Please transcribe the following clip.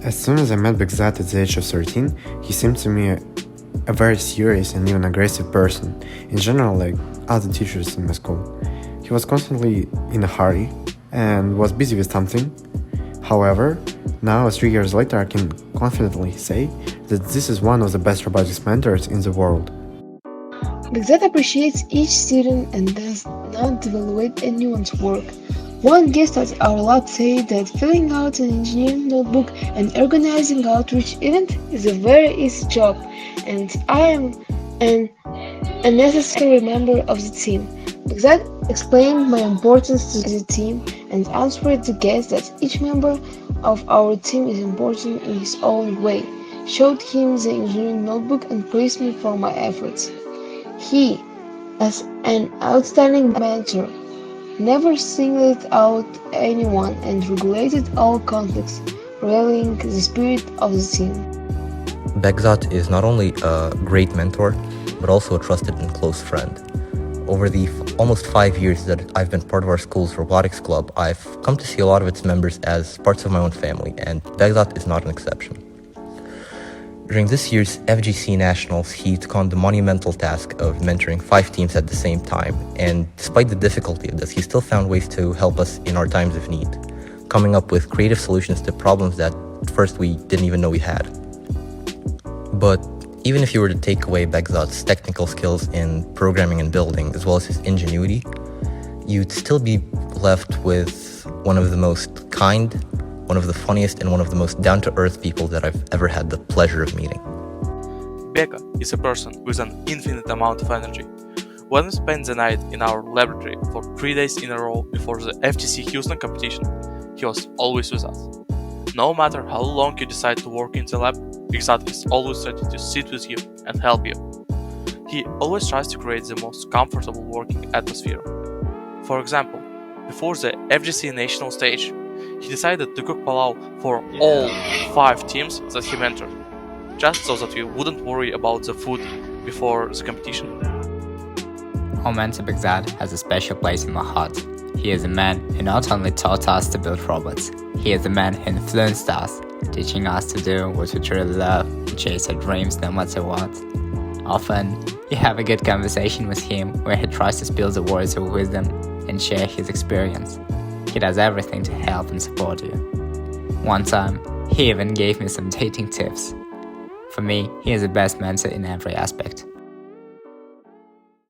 As soon as I met Begzat at the age of 13, he seemed to me a very serious and even aggressive person, in general like other teachers in my school. He was constantly in a hurry and was busy with something. However, now 3 years later I can confidently say that this is one of the best robotics mentors in the world. Begzat appreciates each student and does not devaluate anyone's work. One guest at our lab said that filling out an engineering notebook and organizing outreach event is a very easy job, and I am an unnecessary member of the team. Begzat explained my importance to the team and answered the guest that each member of our team is important in his own way, showed him the engineering notebook and praised me for my efforts. He, as an outstanding mentor, never singled out anyone and regulated all conflicts, rallying the spirit of the team. Begzat is not only a great mentor, but also a trusted and close friend. Over the almost 5 years that I've been part of our school's robotics club, I've come to see a lot of its members as parts of my own family, and Begzat is not an exception. During this year's FGC Nationals, he took on the monumental task of mentoring 5 teams at the same time, and despite the difficulty of this, he still found ways to help us in our times of need, coming up with creative solutions to problems that at first we didn't even know we had. But even if you were to take away Begzat's technical skills in programming and building, as well as his ingenuity, you'd still be left with one of the most kind, one of the funniest, and one of the most down-to-earth people that I've ever had the pleasure of meeting. Becca is a person with an infinite amount of energy. When we spent the night in our laboratory for 3 days in a row before the FTC Houston competition, he was always with us. No matter how long you decide to work in the lab, Begzat is always ready to sit with you and help you. He always tries to create the most comfortable working atmosphere. For example, before the FGC National stage, he decided to cook palau for all 5 teams that he mentored, just so that we wouldn't worry about the food before the competition. Our mentor Begzat has a special place in my heart. He is a man who not only taught us to build robots, he is a man who influenced us, teaching us to do what we truly love, to chase our dreams no matter what. Often, you have a good conversation with him where he tries to spill the words of wisdom and share his experience. He does everything to help and support you. One time, he even gave me some dating tips. For me, he is the best mentor in every aspect.